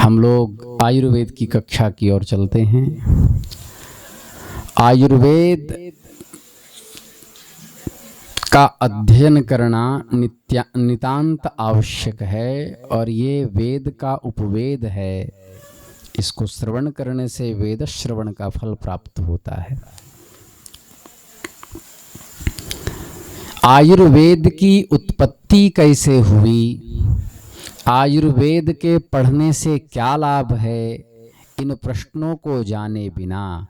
हम लोग आयुर्वेद की कक्षा की ओर चलते हैं। आयुर्वेद का अध्ययन करना नितांत आवश्यक है और ये वेद का उपवेद है। इसको श्रवण करने से वेद श्रवण का फल प्राप्त होता है। आयुर्वेद की उत्पत्ति कैसे हुई, आयुर्वेद के पढ़ने से क्या लाभ है, इन प्रश्नों को जाने बिना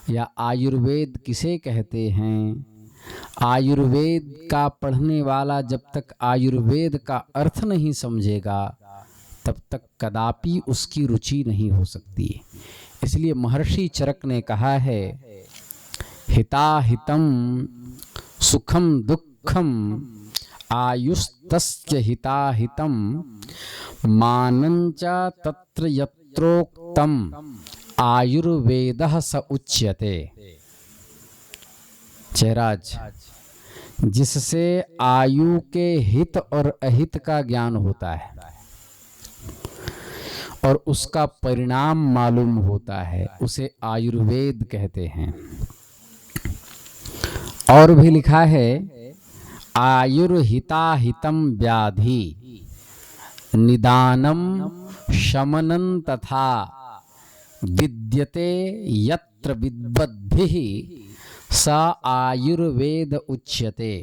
या आयुर्वेद किसे कहते हैं, आयुर्वेद का पढ़ने वाला जब तक आयुर्वेद का अर्थ नहीं समझेगा तब तक कदापि उसकी रुचि नहीं हो सकती। इसलिए महर्षि चरक ने कहा है, हिताहितं सुखम दुःखम आयुस्तस्य हिताहितं मानंच तत्र यत्रोक्तम आयुर्वेदः स उच्यते। जयराज, जिससे आयु के हित और अहित का ज्ञान होता है और उसका परिणाम मालूम होता है, उसे आयुर्वेद कहते हैं। और भी लिखा है, आयुर्हिताहितं व्याधि निदानम शमनं तथा विद्यते यत्र विद्वद्भिः स आयुर्वेद उच्यते।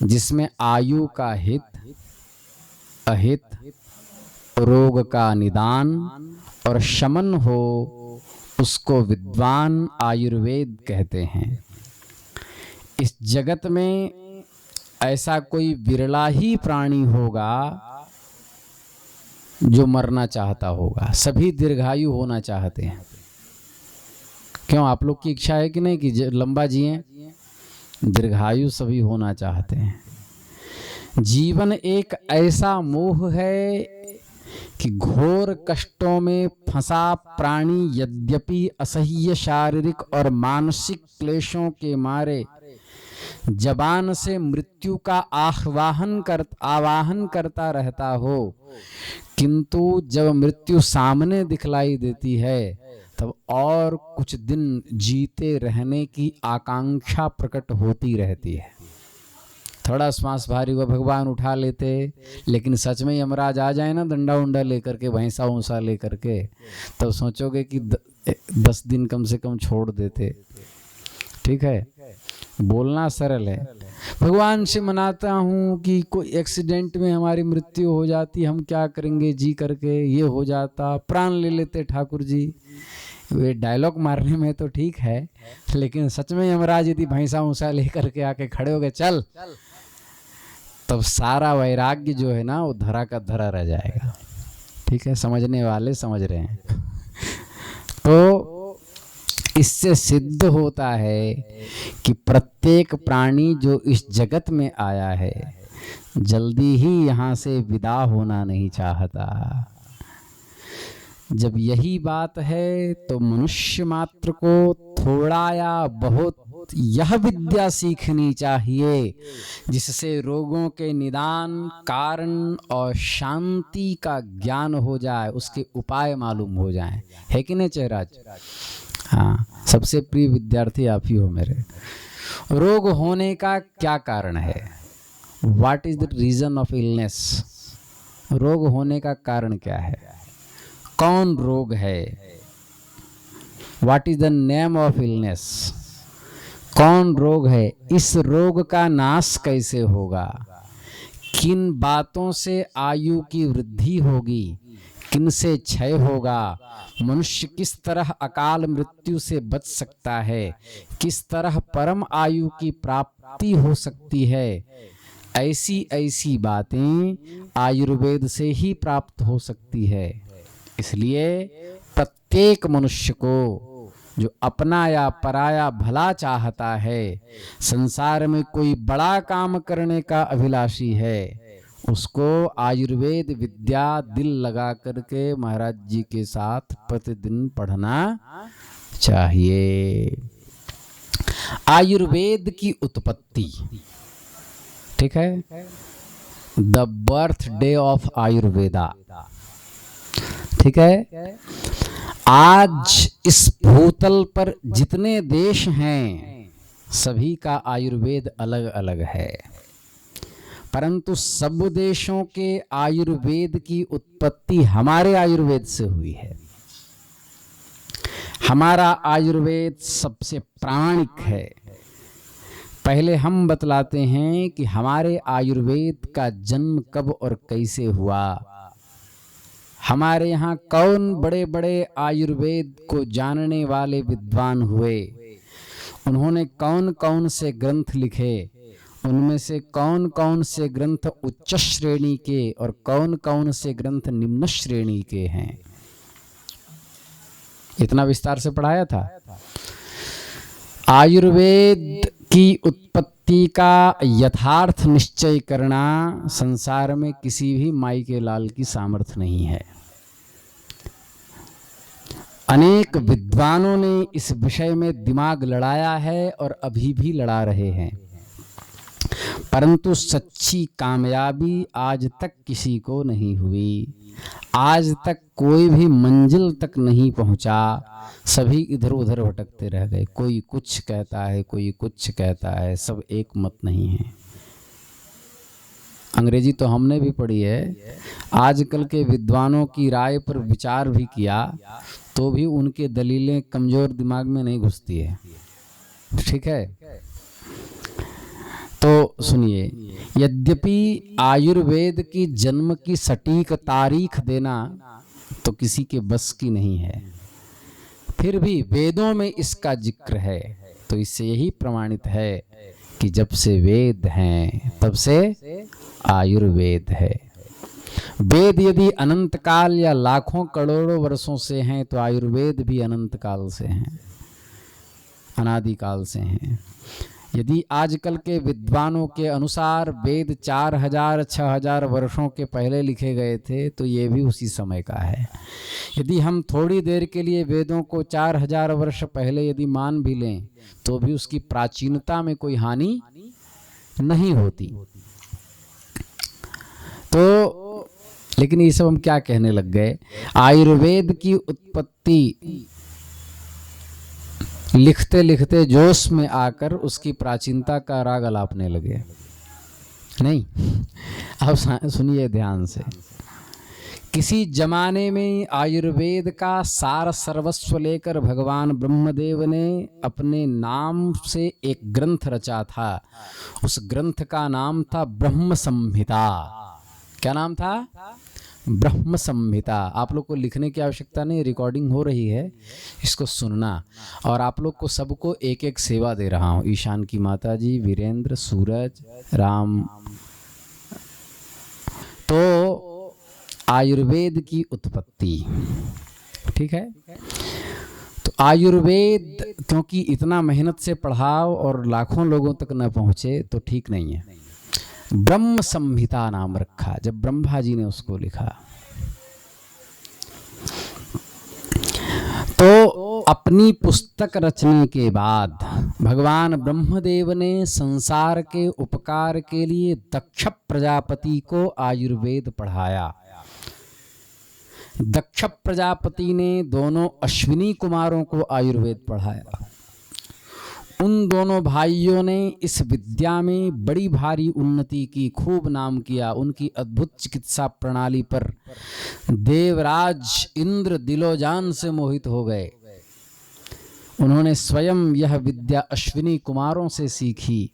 जिसमें आयु का हित, अहित, रोग का निदान और शमन हो, उसको विद्वान आयुर्वेद कहते हैं। इस जगत में ऐसा कोई विरला ही प्राणी होगा जो मरना चाहता होगा। सभी दीर्घायु होना चाहते हैं। क्यों, आप लोग की इच्छा है कि नहीं कि लंबा जिए? दीर्घायु सभी होना चाहते हैं। जीवन एक ऐसा मोह है कि घोर कष्टों में फंसा प्राणी यद्यपि असह्य शारीरिक और मानसिक क्लेशों के मारे जबान से मृत्यु का आवाहन करता रहता हो, किंतु जब मृत्यु सामने दिखलाई देती है तब और कुछ दिन जीते रहने की आकांक्षा प्रकट होती रहती है। थोड़ा श्वास भारी हुआ, भगवान उठा लेते, लेकिन सच में यमराज आ जाए ना डंडा उंडा लेकर के, भैंसा ऊंसा लेकर के, तब सोचोगे कि 10 दिन कम से कम छोड़ देते। ठीक है, बोलना सरल है। भगवान से मनाता हूँ कि कोई एक्सीडेंट में हमारी मृत्यु हो जाती, हम क्या करेंगे जी करके, ये हो जाता, प्राण ले लेते ठाकुर जी। वे डायलॉग मारने में तो ठीक है, लेकिन सच में यमराज यदि भैंसा ऊंसा लेकर के आके खड़े हो गए, चल, तब सारा वैराग्य जो है ना वो धरा का धरा रह जाएगा। ठीक है, समझने वाले समझ रहे हैं। तो इससे सिद्ध होता है कि प्रत्येक प्राणी जो इस जगत में आया है जल्दी ही यहाँ से विदा होना नहीं चाहता। जब यही बात है तो मनुष्य मात्र को थोड़ा या बहुत यह विद्या सीखनी चाहिए जिससे रोगों के निदान, कारण और शांति का ज्ञान हो जाए, उसके उपाय मालूम हो जाएं। है कि नहीं जयराज? हाँ, सबसे प्रिय विद्यार्थी आप ही हो मेरे। रोग होने का क्या कारण है? What is the reason of illness? रोग होने का कारण क्या है? कौन रोग है? What is the name of illness? कौन रोग है? इस रोग का नाश कैसे होगा? किन बातों से आयु की वृद्धि होगी, किन से क्षय होगा? मनुष्य किस तरह अकाल मृत्यु से बच सकता है? किस तरह परम आयु की प्राप्ति हो सकती है? ऐसी ऐसी बातें आयुर्वेद से ही प्राप्त हो सकती है। इसलिए प्रत्येक मनुष्य को जो अपना या पराया भला चाहता है, संसार में कोई बड़ा काम करने का अभिलाषी है, उसको आयुर्वेद विद्या दिल लगा करके महाराज जी के साथ प्रतिदिन पढ़ना चाहिए। आयुर्वेद की उत्पत्ति, ठीक है, the birth day of Ayurveda. ठीक है। आज इस भूतल पर जितने देश हैं सभी का आयुर्वेद अलग अलग है, परंतु सब देशों के आयुर्वेद की उत्पत्ति हमारे आयुर्वेद से हुई है। हमारा आयुर्वेद सबसे प्रामाणिक है। पहले हम बतलाते हैं कि हमारे आयुर्वेद का जन्म कब और कैसे हुआ। हमारे यहाँ कौन बड़े बड़े आयुर्वेद को जानने वाले विद्वान हुए, उन्होंने कौन कौन से ग्रंथ लिखे, उनमें से कौन कौन से ग्रंथ उच्च श्रेणी के और कौन कौन से ग्रंथ निम्न श्रेणी के हैं, इतना विस्तार से पढ़ाया था। आयुर्वेद की उत्पत्ति का यथार्थ निश्चय करना संसार में किसी भी माई के लाल की सामर्थ्य नहीं है। अनेक विद्वानों ने इस विषय में दिमाग लड़ाया है और अभी भी लड़ा रहे हैं, परंतु सच्ची कामयाबी आज तक किसी को नहीं हुई। आज तक कोई भी मंजिल तक नहीं पहुंचा, सभी इधर उधर भटकते रह गए। कोई कुछ कहता है, कोई कुछ कहता है, सब एक मत नहीं है। अंग्रेजी तो हमने भी पढ़ी है, आजकल के विद्वानों की राय पर विचार भी किया तो भी उनके दलीलें कमजोर दिमाग में नहीं घुसती है। ठीक है, तो सुनिए, यद्यपि आयुर्वेद की जन्म की सटीक तारीख देना तो किसी के बस की नहीं है, फिर भी वेदों में इसका जिक्र है, तो इससे यही प्रमाणित है कि जब से वेद हैं तब से आयुर्वेद है। वेद यदि अनंत काल या लाखों करोड़ों वर्षों से हैं तो आयुर्वेद भी अनंत काल से हैं, अनादिकाल से हैं। यदि आजकल के विद्वानों के अनुसार वेद 4000-6000 वर्षों के पहले लिखे गए थे तो ये भी उसी समय का है। यदि हम थोड़ी देर के लिए वेदों को 4000 वर्ष पहले यदि मान भी लें तो भी उसकी प्राचीनता में कोई हानि नहीं होती। तो लेकिन ये सब हम क्या कहने लग गए, आयुर्वेद की उत्पत्ति लिखते लिखते जोश में आकर उसकी प्राचीनता का राग अलापने लगे। नहीं, अब सुनिए ध्यान से। किसी जमाने में आयुर्वेद का सार सर्वस्व लेकर भगवान ब्रह्मदेव ने अपने नाम से एक ग्रंथ रचा था। उस ग्रंथ का नाम था ब्रह्म संहिता। क्या नाम था? ब्रह्म संहिता। आप लोग को लिखने की आवश्यकता नहीं, रिकॉर्डिंग हो रही है, इसको सुनना। और आप लोग को सबको एक एक सेवा दे रहा हूँ। ईशान की माता जी, वीरेंद्र, सूरज, राम। तो आयुर्वेद की उत्पत्ति, ठीक है। तो आयुर्वेद क्योंकि इतना मेहनत से पढ़ाओ और लाखों लोगों तक न पहुँचे तो ठीक नहीं है। ब्रह्म संहिता नाम रखा जब ब्रह्मा जी ने उसको लिखा। तो अपनी पुस्तक रचने के बाद भगवान ब्रह्मदेव ने संसार के उपकार के लिए दक्ष प्रजापति को आयुर्वेद पढ़ाया। दक्ष प्रजापति ने दोनों अश्विनी कुमारों को आयुर्वेद पढ़ाया। उन दोनों भाइयों ने इस विद्या में बड़ी भारी उन्नति की, खूब नाम किया। उनकी अद्भुत चिकित्सा प्रणाली पर देवराज इंद्र दिलोजान से मोहित हो गए। उन्होंने स्वयं यह विद्या अश्विनी कुमारों से सीखी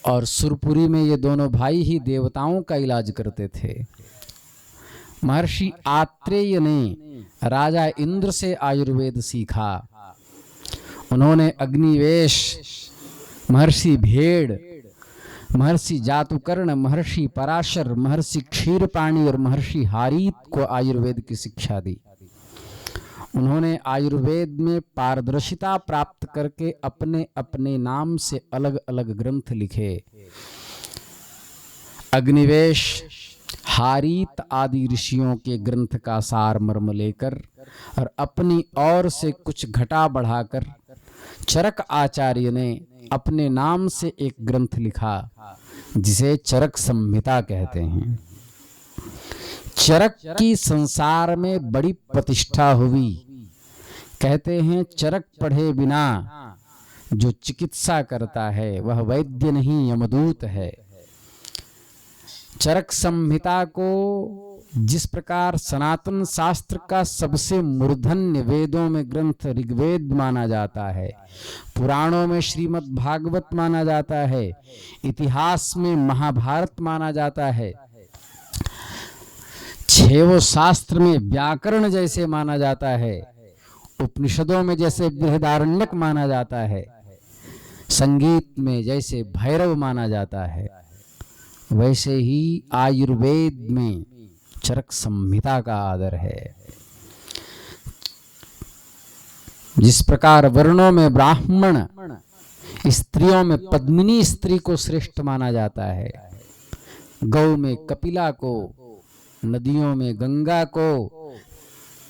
और सुरपुरी में ये दोनों भाई ही देवताओं का इलाज करते थे। महर्षि आत्रेय ने राजा इंद्र से आयुर्वेद सीखा। उन्होंने अग्निवेश, महर्षि भेड़, महर्षि जातुकर्ण, महर्षि पराशर, महर्षि क्षीरपाणी और महर्षि हारीत को आयुर्वेद की शिक्षा दी। उन्होंने आयुर्वेद में पारदर्शिता प्राप्त करके अपने अपने नाम से अलग अलग ग्रंथ लिखे। अग्निवेश, हारीत आदि ऋषियों के ग्रंथ का सार मर्म लेकर और अपनी ओर से कुछ घटा बढ़ाकर चरक आचार्य ने अपने नाम से एक ग्रंथ लिखा जिसे चरक संहिता कहते हैं। चरक की संसार में बड़ी प्रतिष्ठा हुई। कहते हैं चरक पढ़े बिना जो चिकित्सा करता है वह वैद्य नहीं यमदूत है। चरक संहिता को जिस प्रकार सनातन शास्त्र का सबसे मूर्धन्य वेदों में ग्रंथ ऋग्वेद माना जाता है, पुराणों में श्रीमद् भागवत माना जाता है, इतिहास में महाभारत माना जाता है, छेवों शास्त्र में व्याकरण जैसे माना जाता है, उपनिषदों में जैसे बृहदारण्यक माना जाता है, संगीत में जैसे भैरव माना जाता है, वैसे ही आयुर्वेद में चरक संहिता का आदर है। जिस प्रकार वर्णों में ब्राह्मण, स्त्रियों में पद्मिनी स्त्री को श्रेष्ठ माना जाता है, गौ में कपिला को, नदियों में गंगा को,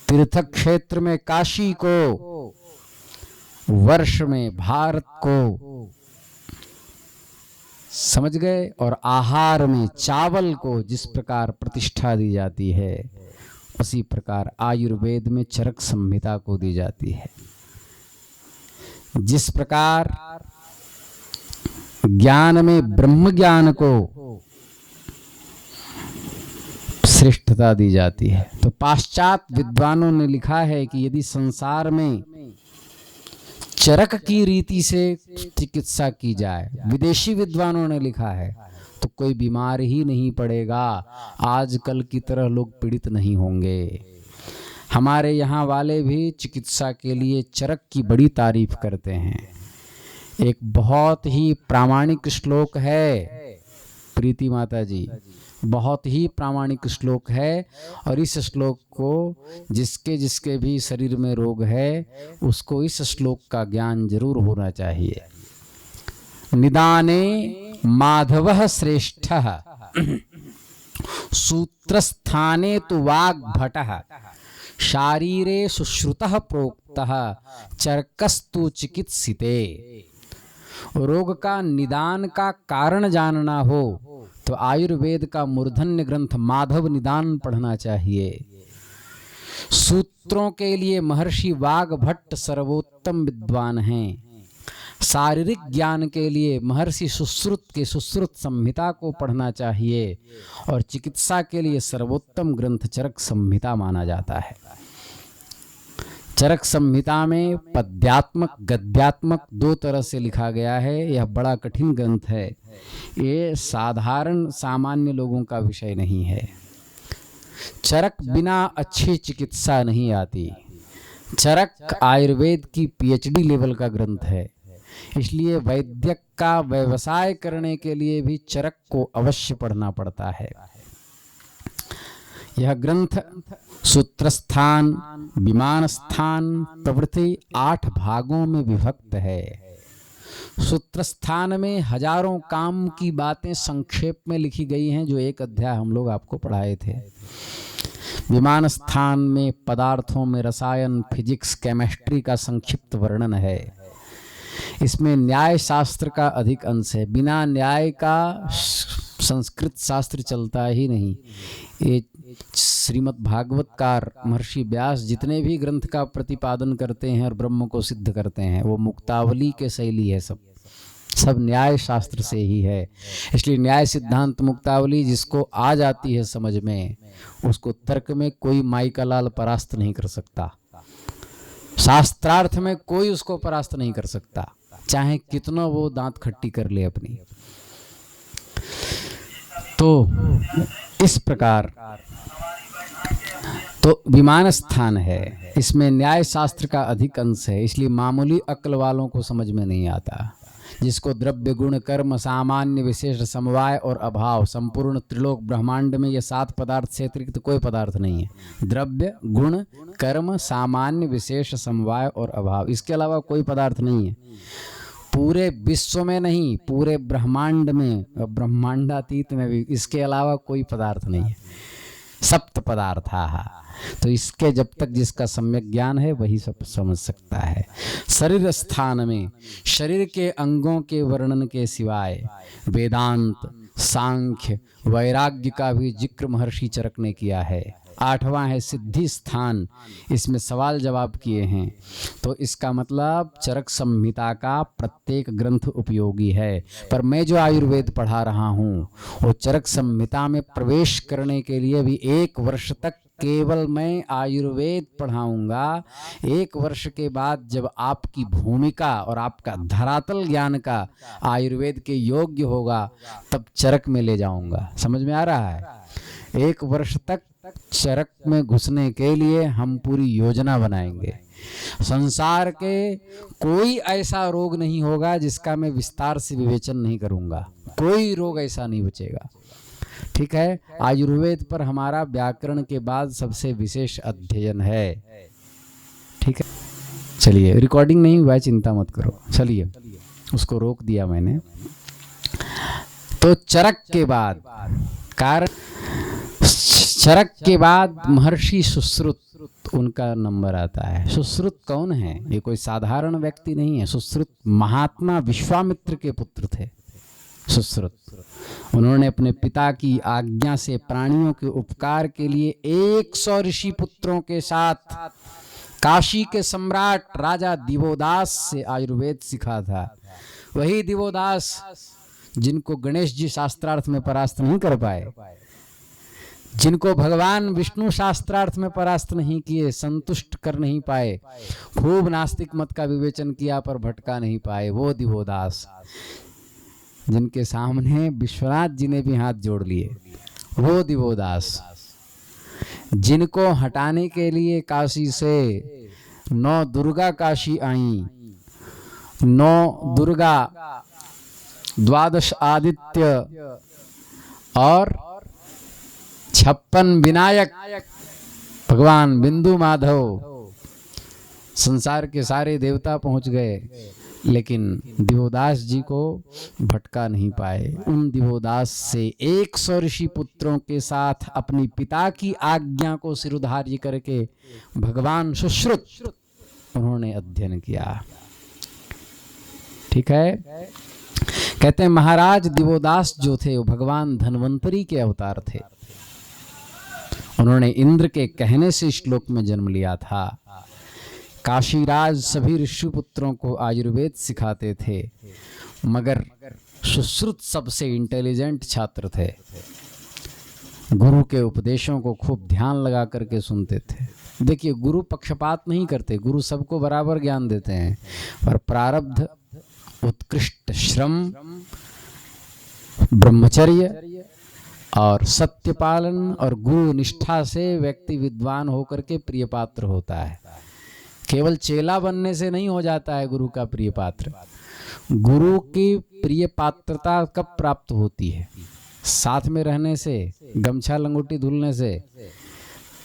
तीर्थ क्षेत्र में काशी को, वर्ष में भारत को, समझ गए, और आहार में चावल को जिस प्रकार प्रतिष्ठा दी जाती है उसी प्रकार आयुर्वेद में चरक संहिता को दी जाती है। जिस प्रकार ज्ञान में ब्रह्म ज्ञान को श्रेष्ठता दी जाती है, तो पाश्चात्य विद्वानों ने लिखा है कि यदि संसार में चरक की रीति से चिकित्सा की जाए, विदेशी विद्वानों ने लिखा है, तो कोई बीमार ही नहीं पड़ेगा, आजकल की तरह लोग पीड़ित नहीं होंगे। हमारे यहाँ वाले भी चिकित्सा के लिए चरक की बड़ी तारीफ करते हैं। एक बहुत ही प्रामाणिक श्लोक है, प्रीति माता जी, बहुत ही प्रामाणिक श्लोक है, और इस श्लोक को जिसके जिसके भी शरीर में रोग है उसको इस श्लोक का ज्ञान जरूर होना चाहिए। निदाने माधवः श्रेष्ठः सूत्रस्थाने तु वाग्भटः शारीरे सुश्रुतः प्रोक्तः चरकस्तु चिकित्सिते। रोग का निदान का कारण जानना हो तो आयुर्वेद का मूर्धन्य ग्रंथ माधव निदान पढ़ना चाहिए। सूत्रों के लिए महर्षि वाग्भट्ट सर्वोत्तम विद्वान हैं। शारीरिक ज्ञान के लिए महर्षि सुश्रुत के सुश्रुत संहिता को पढ़ना चाहिए, और चिकित्सा के लिए सर्वोत्तम ग्रंथ चरक संहिता माना जाता है। चरक संहिता में पद्यात्मक गद्यात्मक दो तरह से लिखा गया है। यह बड़ा कठिन ग्रंथ है, ये साधारण सामान्य लोगों का विषय नहीं है। चरक बिना अच्छी चिकित्सा नहीं आती। चरक आयुर्वेद की पीएचडी लेवल का ग्रंथ है, इसलिए वैद्यक का व्यवसाय करने के लिए भी चरक को अवश्य पढ़ना पड़ता है। यह ग्रंथ सूत्रस्थान, विमान स्थान प्रभृति 8 भागों में विभक्त है। सूत्रस्थान में हजारों काम की बातें संक्षेप में लिखी गई हैं, जो एक अध्याय हम लोग आपको पढ़ाए थे। विमान स्थान में पदार्थों में रसायन, फिजिक्स, केमिस्ट्री का संक्षिप्त वर्णन है। इसमें न्याय शास्त्र का अधिक अंश है। बिना न्याय का संस्कृत शास्त्र चलता ही नहीं। ये श्रीमद् भागवतकार महर्षि व्यास जितने भी ग्रंथ का प्रतिपादन करते हैं और ब्रह्म को सिद्ध करते हैं, वो मुक्तावली के शैली है। सब न्याय शास्त्र से ही है। इसलिए न्याय सिद्धांत मुक्तावली जिसको आ जाती है समझ में, उसको तर्क में कोई माई का लाल परास्त नहीं कर सकता। शास्त्रार्थ में कोई उसको परास्त नहीं कर सकता, चाहे कितना वो दांत खट्टी कर ले अपनी। तो इस प्रकार तो विमान स्थान है, इसमें न्याय शास्त्र का अधिक अंश है, इसलिए मामूली अक्ल वालों को समझ में नहीं आता। जिसको द्रव्य गुण कर्म सामान्य विशेष समवाय और अभाव, संपूर्ण त्रिलोक ब्रह्मांड में ये 7 पदार्थ से अतिरिक्त तो कोई पदार्थ नहीं है। द्रव्य गुण कर्म सामान्य विशेष समवाय और अभाव, इसके अलावा कोई पदार्थ नहीं है। पूरे विश्व में नहीं, पूरे ब्रह्मांड में, ब्रह्मांडातीत में भी इसके अलावा कोई पदार्थ नहीं है। सप्त पदार्थ। तो इसके जब तक जिसका सम्यक ज्ञान है वही सब समझ सकता है। शरीर स्थान में शरीर के अंगों के वर्णन के सिवाय वेदांत, सांख्य, वैराग्य का भी जिक्र महर्षि चरक ने किया है। 8वां है सिद्धि स्थान, इसमें सवाल जवाब किए हैं। तो इसका मतलब चरक संहिता का प्रत्येक ग्रंथ उपयोगी है। पर मैं जो आयुर्वेद पढ़ा रहा हूँ वो चरक संहिता में प्रवेश करने के लिए भी 1 वर्ष तक केवल मैं आयुर्वेद पढ़ाऊंगा। 1 वर्ष के बाद जब आपकी भूमिका और आपका धरातल ज्ञान का आयुर्वेद के योग्य होगा तब चरक में ले जाऊंगा। समझ में आ रहा है? 1 वर्ष तक चरक में घुसने के लिए हम पूरी योजना बनाएंगे। संसार के कोई ऐसा रोग नहीं होगा जिसका मैं विस्तार से विवेचन नहीं करूंगा। कोई रोग ऐसा नहीं बचेगा। ठीक है। आयुर्वेद पर हमारा व्याकरण के बाद सबसे विशेष अध्ययन है। ठीक है। चलिए, रिकॉर्डिंग नहीं हुआ है, चिंता मत करो। चलिए, उसको रोक दिया मैंने। तो चरक के बाद चरक के बाद महर्षि सुश्रुत, उनका नंबर आता है। सुश्रुत कौन है? ये कोई साधारण व्यक्ति नहीं है। सुश्रुत महात्मा विश्वामित्र के पुत्र थे। सुश्रुत, उन्होंने अपने पिता की आज्ञा से प्राणियों के उपकार के लिए 100 ऋषि पुत्रों के साथ काशी के सम्राट राजा दिवोदास से आयुर्वेद सीखा था। वही दिवोदास जिनको गणेश जी शास्त्रार्थ में परास्त नहीं कर पाए, जिनको भगवान विष्णु शास्त्रार्थ में परास्त नहीं किए, संतुष्ट कर नहीं पाए, खूब नास्तिक मत का विवेचन किया पर भटका नहीं पाए, वो दिवोदास, जिनके सामने विश्वनाथ जी ने भी हाथ जोड़ लिए, वो दिवोदास, जिनको हटाने के लिए काशी से 9 दुर्गा काशी आई, 9 दुर्गा, 12 आदित्य और 56 विनायक भगवान बिंदु माधव, संसार के सारे देवता पहुंच गए, लेकिन दिवोदास जी को भटका नहीं पाए। उन दिवोदास से 100 ऋषि पुत्रों के साथ अपनी पिता की आज्ञा को सिरोधार्य करके भगवान सुश्रुत उन्होंने अध्ययन किया। ठीक है। कहते हैं महाराज दिवोदास जो थे वो भगवान धन्वंतरी के अवतार थे। उन्होंने इंद्र के कहने से श्लोक में जन्म लिया था। काशीराज सभी ऋषिपुत्रों को आयुर्वेद सिखाते थे, मगर सुश्रुत सबसे इंटेलिजेंट छात्र थे। गुरु के उपदेशों को खूब ध्यान लगा करके सुनते थे। देखिए, गुरु पक्षपात नहीं करते, गुरु सबको बराबर ज्ञान देते हैं, पर प्रारब्ध, उत्कृष्ट श्रम, ब्रह्मचर्य और सत्य पालन और गुरु निष्ठा से व्यक्ति विद्वान होकर के प्रिय पात्र होता है। केवल चेला बनने से नहीं हो जाता है गुरु का प्रिय पात्र। गुरु की प्रिय पात्रता कब प्राप्त होती है? साथ में रहने से, गमछा लंगोटी धुलने से।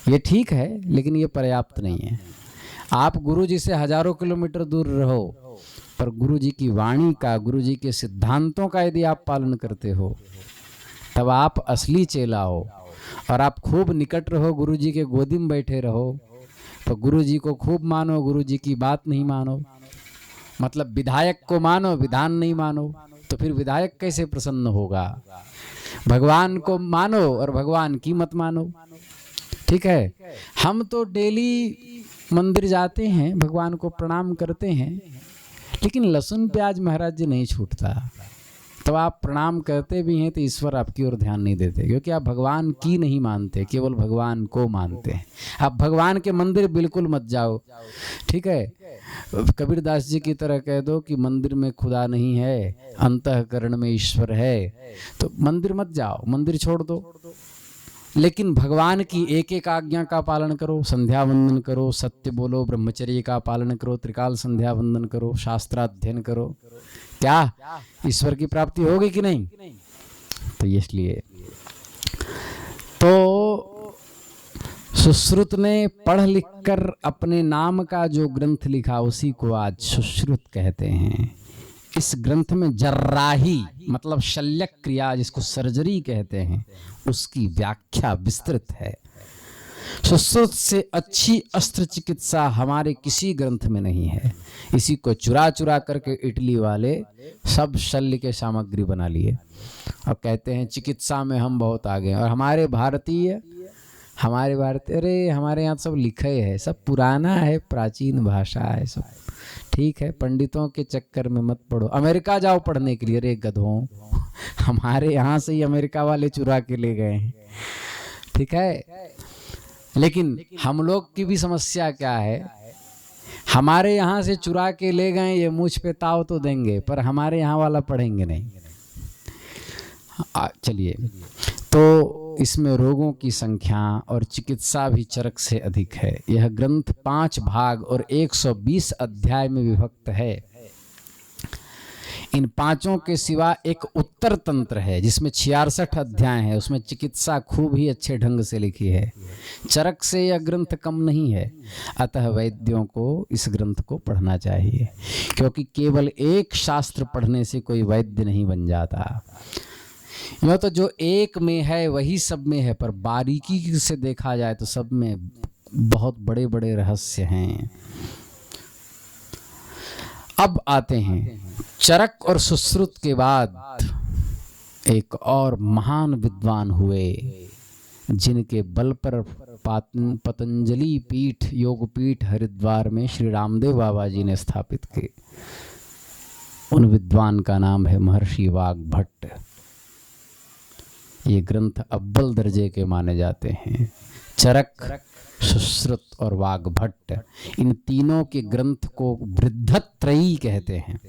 ये ठीक है, लेकिन ये पर्याप्त नहीं है। आप गुरु जी से हजारों किलोमीटर दूर रहो, पर गुरु जी की वाणी का, गुरु जी के सिद्धांतों का यदि आप पालन करते हो तब आप असली चेला हो। और आप खूब निकट रहो, गुरु जी के गोदी में बैठे रहो, तो गुरु जी को खूब मानो, गुरु जी की बात नहीं मानो, मतलब विधायक को मानो, विधान नहीं मानो, तो फिर विधायक कैसे प्रसन्न होगा? भगवान को मानो और भगवान की मत मानो। ठीक है। हम तो डेली मंदिर जाते हैं, भगवान को प्रणाम करते हैं, लेकिन लहसुन प्याज महाराज जी नहीं छूटता। तो आप प्रणाम करते भी हैं तो ईश्वर आपकी ओर ध्यान नहीं देते, क्योंकि आप भगवान की नहीं मानते, केवल भगवान को मानते हैं। आप भगवान के मंदिर बिल्कुल मत जाओ। ठीक है। कबीरदास जी की तरह कह दो कि मंदिर में खुदा नहीं है, अंतःकरण में ईश्वर है, तो मंदिर मत जाओ, मंदिर छोड़ दो। लेकिन भगवान की एक एक आज्ञा का पालन करो, संध्या वंदन करो, सत्य बोलो, ब्रह्मचर्य का पालन करो, त्रिकाल संध्या वंदन करो, शास्त्राध्ययन करो। क्या ईश्वर की प्राप्ति होगी कि नहीं? तो इसलिए तो सुश्रुत ने पढ़ लिख कर अपने नाम का जो ग्रंथ लिखा उसी को आज सुश्रुत कहते हैं। इस ग्रंथ में जर्राही मतलब शल्य क्रिया, जिसको सर्जरी कहते हैं, उसकी व्याख्या विस्तृत है। सुश्रुत से अच्छी अस्त्र चिकित्सा हमारे किसी ग्रंथ में नहीं है। इसी को चुरा चुरा करके इटली वाले सब शल्य के सामग्री बना लिए और कहते हैं चिकित्सा में हम बहुत आगे हैं। और हमारे भारतीय अरे हमारे यहाँ सब लिखे है, सब पुराना है, प्राचीन भाषा है सब। ठीक है, पंडितों के चक्कर में मत पड़ो। अमेरिका जाओ पढ़ने के लिए, अरे गधों, हमारे यहाँ से ही अमेरिका वाले चुरा के ले गए हैं। ठीक है, लेकिन हम लोग की भी समस्या क्या है, हमारे यहाँ से चुरा के ले गए, ये मुझ पे ताव तो देंगे पर हमारे यहाँ वाला पढ़ेंगे नहीं। चलिए, तो इसमें रोगों की संख्या और चिकित्सा भी चरक से अधिक है। यह ग्रंथ 5 भाग और 120 अध्याय में विभक्त है। इन 5 के सिवा एक उत्तर तंत्र है जिसमें 66 अध्याय है, उसमें चिकित्सा खूब ही अच्छे ढंग से लिखी है। चरक से यह ग्रंथ कम नहीं है, अतः वैद्यों को इस ग्रंथ को पढ़ना चाहिए, क्योंकि केवल एक शास्त्र पढ़ने से कोई वैद्य नहीं बन जाता। यह तो जो एक में है वही सब में है, पर बारीकी से देखा जाए तो सब में बहुत बड़े बड़े रहस्य हैं। अब आते हैं चरक और सुश्रुत के बाद एक और महान विद्वान हुए, जिनके बल पर पतंजलि पीठ, योग पीठ हरिद्वार में श्री रामदेव बाबा जी ने स्थापित की। उन विद्वान का नाम है महर्षि वाग्भट्ट। ये ग्रंथ अव्वल दर्जे के माने जाते हैं। चरक, सुश्रुत और वाग्भट्ट, इन तीनों के ग्रंथ को वृद्धत्रयी कहते हैं।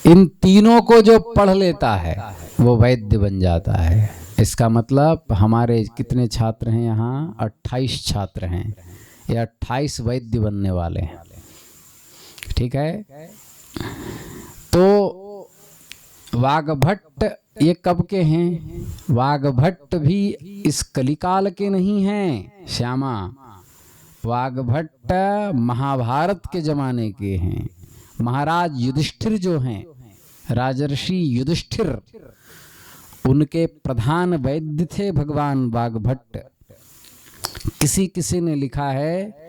इन तीनों को जो पढ़ लेता है वो वैद्य बन जाता है। इसका मतलब हमारे कितने छात्र हैं यहाँ? 28 छात्र हैं। ये 28 वैद्य बनने वाले हैं। ठीक है, तो वाग्भट्ट ये कब के हैं? वाग्भट्ट भी इस कलिकाल के नहीं हैं श्यामा, वाग्भट्ट महाभारत के जमाने के हैं। महाराज युधिष्ठिर जो हैं, राजर्षि युधिष्ठिर, उनके प्रधान वैद्य थे भगवान वाग्भट्ट। किसी ने लिखा है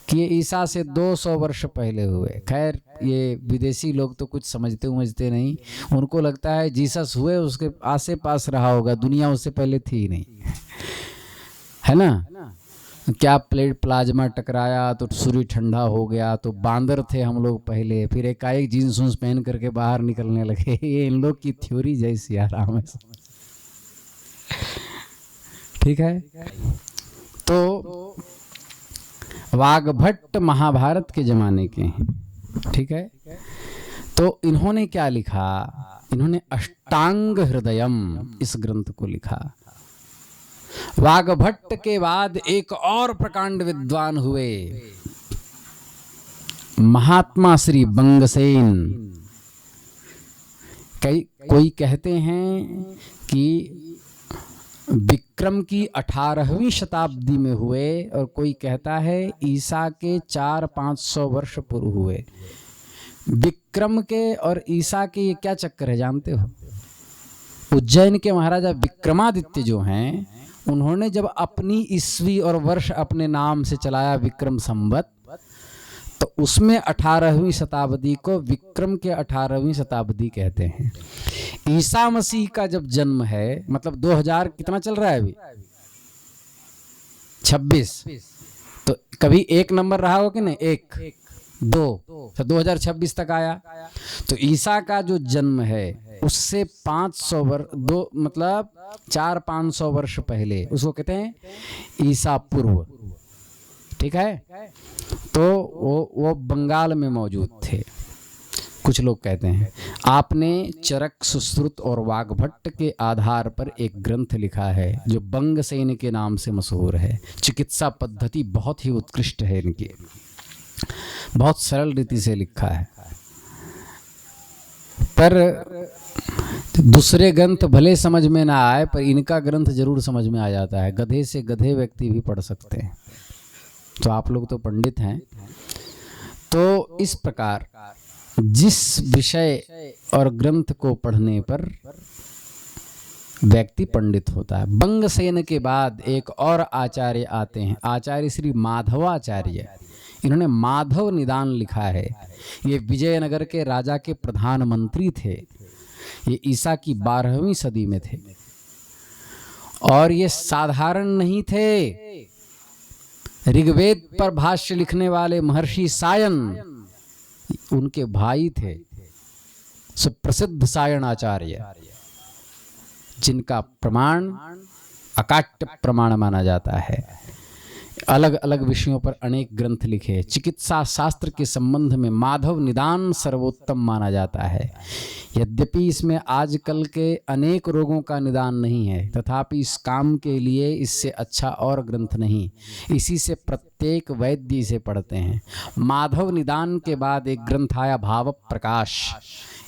कि ये ईसा से 200 वर्ष पहले हुए। खैर, ये विदेशी लोग तो कुछ समझते नहीं, उनको लगता है जीसस हुए उसके आसे पास रहा होगा, दुनिया उससे पहले थी ही नहीं, है ना। क्या प्लाज्मा टकराया तो सूर्य ठंडा हो गया, तो बांदर थे हम लोग पहले, फिर एकाएक जीन्स उन्स पहन करके बाहर निकलने लगे। ये इन लोग की थ्योरी जैसी आराम है। ठीक है, तो वाग्भट्ट महाभारत के जमाने के हैं। ठीक है, तो इन्होंने क्या लिखा? इन्होंने अष्टांग हृदयम इस ग्रंथ को लिखा। वाग्भट्ट के बाद एक और प्रकांड विद्वान हुए, महात्मा श्री बंगसेन। कोई कहते हैं कि विक्रम की 18वीं शताब्दी में हुए, और कोई कहता है ईसा के 400-500 वर्ष पूर्व हुए। विक्रम के और ईसा के ये क्या चक्कर है जानते हो? उज्जैन के महाराजा विक्रमादित्य जो हैं, उन्होंने जब अपनी ईस्वी और वर्ष अपने नाम से चलाया विक्रम संवत, तो उसमें 18वीं शताब्दी को विक्रम के 18वीं शताब्दी कहते हैं। ईसा मसीह का जब जन्म है, मतलब 2000 कितना चल रहा है अभी? 26। तो कभी एक नंबर रहा हो कि नहीं? 1, 2, तो 2026 तक आया। तो ईसा का जो जन्म है उससे 500 वर्ष, दो मतलब 400-500 वर्ष पहले, उसको कहते हैं ईसा पूर्व। ठीक है, तो वो बंगाल में मौजूद थे। कुछ लोग कहते हैं। आपने चरक, सुश्रुत और वाग्भट्ट के आधार पर एक ग्रंथ लिखा है जो बंगसेन के नाम से मशहूर है। चिकित्सा पद्धति बहुत ही उत्कृष्ट है इनकी, बहुत सरल रीति से लिखा है। पर दूसरे ग्रंथ भले समझ में ना आए, पर इनका ग्रंथ जरूर समझ में आ जाता है। गधे से गधे व्यक्ति भी पढ़ सकते हैं। तो आप लोग तो पंडित हैं। तो इस प्रकार जिस विषय और ग्रंथ को पढ़ने पर व्यक्ति पंडित होता है। बंगसेन के बाद एक और आचार्य आते हैं, आचार्य श्री माधवाचार्य। इन्होंने माधव निदान लिखा है। ये विजयनगर के राजा के प्रधानमंत्री थे। ये ईसा की 12वीं सदी में थे और ये साधारण नहीं थे। ऋग्वेद पर भाष्य लिखने वाले महर्षि सायन उनके भाई थे, सुप्रसिद्ध सायन आचार्य, जिनका प्रमाण अकाट्य प्रमाण माना जाता है। अलग अलग विषयों पर अनेक ग्रंथ लिखे। चिकित्सा शास्त्र के संबंध में माधव निदान सर्वोत्तम माना जाता है। यद्यपि इसमें आजकल के अनेक रोगों का निदान नहीं है, तथापि इस काम के लिए इससे अच्छा और ग्रंथ नहीं। इसी से प्रत्येक वैद्य इसे पढ़ते हैं। माधव निदान के बाद एक ग्रंथ आया भाव प्रकाश।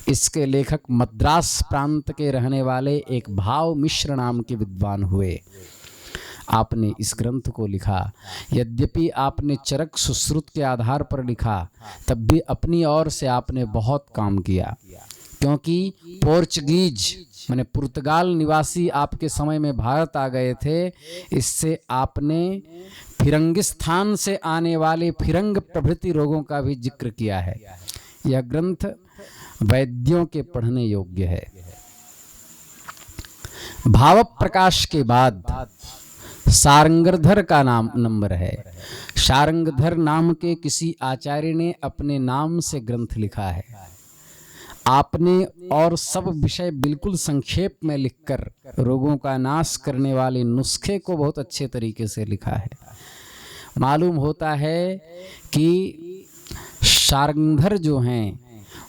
इसके लेखक मद्रास प्रांत के रहने वाले एक भाव मिश्र नाम के विद्वान हुए। आपने इस ग्रंथ को लिखा। यद्यपि आपने चरक सुश्रुत के आधार पर लिखा, तब भी अपनी ओर से आपने बहुत काम किया, क्योंकि पोर्चुगीज माने पुर्तगाल निवासी आपके समय में भारत आ गए थे। इससे आपने फिरंगिस्तान से आने वाले फिरंग प्रभृति रोगों का भी जिक्र किया है। यह ग्रंथ वैद्यों के पढ़ने योग्य है। भाव प्रकाश के बाद सारंगधर का नंबर है। सारंगधर नाम के किसी आचार्य ने अपने नाम से ग्रंथ लिखा है। आपने और सब विषय बिल्कुल संक्षेप में लिखकर रोगों का नाश करने वाले नुस्खे को बहुत अच्छे तरीके से लिखा है। मालूम होता है कि सारंगधर जो हैं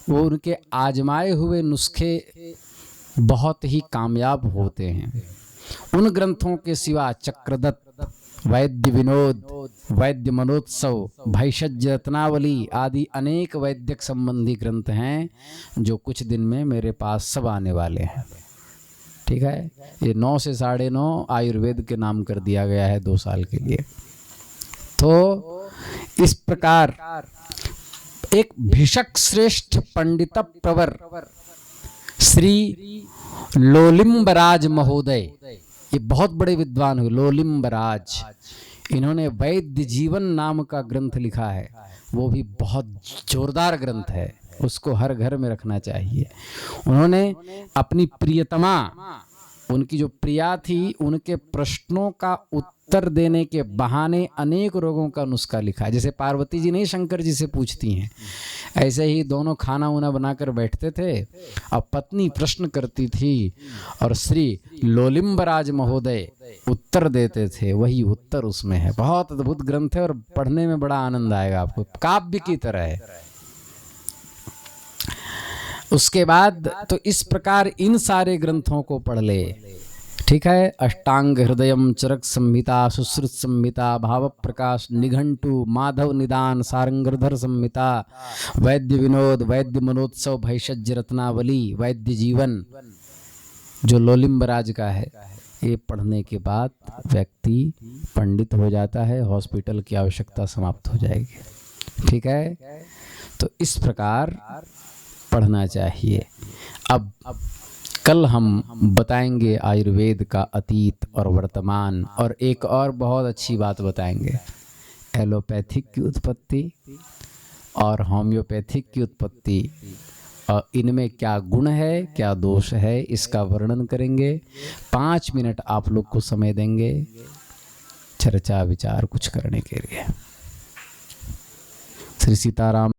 वो उनके आजमाए हुए नुस्खे बहुत ही कामयाब होते हैं। उन ग्रंथों के सिवा चक्रदत्त, वैद्य विनोद, वैद्य मनोत्सव, भैषज रत्नावली आदि अनेक वैद्यक संबंधी ग्रंथ हैं जो कुछ दिन में मेरे पास सब आने वाले हैं। ठीक है, ये 9 से 9.5 आयुर्वेद के नाम कर दिया गया है 2 साल के लिए। तो इस प्रकार एक भिषक श्रेष्ठ पंडित प्रवर श्री लोलिम्बराज महोदय, ये बहुत बड़े विद्वान हुए। लोलिम्बराज, इन्होंने वैद्य जीवन नाम का ग्रंथ लिखा है। वो भी बहुत जोरदार ग्रंथ है, उसको हर घर में रखना चाहिए। उन्होंने अपनी प्रियतमा, उनकी जो प्रिया थी, उनके प्रश्नों का उत्तर देने के बहाने अनेक रोगों का नुस्खा लिखा है। जैसे पार्वती जी नहीं शंकर जी से पूछती हैं, ऐसे ही दोनों खाना उना बनाकर बैठते थे। अब पत्नी प्रश्न करती थी और श्री लोलिम्बराज महोदय उत्तर देते थे। वही उत्तर उसमें है। बहुत अद्भुत ग्रंथ है और पढ़ने में बड़ा आनंद आएगा आपको, काव्य की तरह है। उसके बाद तो इस प्रकार इन सारे ग्रंथों को पढ़ ले। ठीक है, अष्टांग हृदयम, चरक संहिता, सुश्रुत संहिता, भाव प्रकाश, निघंटु, माधव निदान, सारंगधर संहिता, वैद्य विनोद, वैद्य मनोत्सव, भैषज रत्नावली, वैद्य जीवन जो लोलिम्बराज का है, ये पढ़ने के बाद व्यक्ति पंडित हो जाता है। हॉस्पिटल की आवश्यकता समाप्त हो जाएगी। ठीक है, तो इस प्रकार पढ़ना चाहिए। अब कल हम बताएंगे आयुर्वेद का अतीत और वर्तमान, और एक और बहुत अच्छी बात बताएंगे, एलोपैथिक की उत्पत्ति और होम्योपैथिक की उत्पत्ति, और इनमें क्या गुण है क्या दोष है, इसका वर्णन करेंगे। 5 मिनट आप लोग को समय देंगे चर्चा विचार कुछ करने के लिए। श्री सीताराम।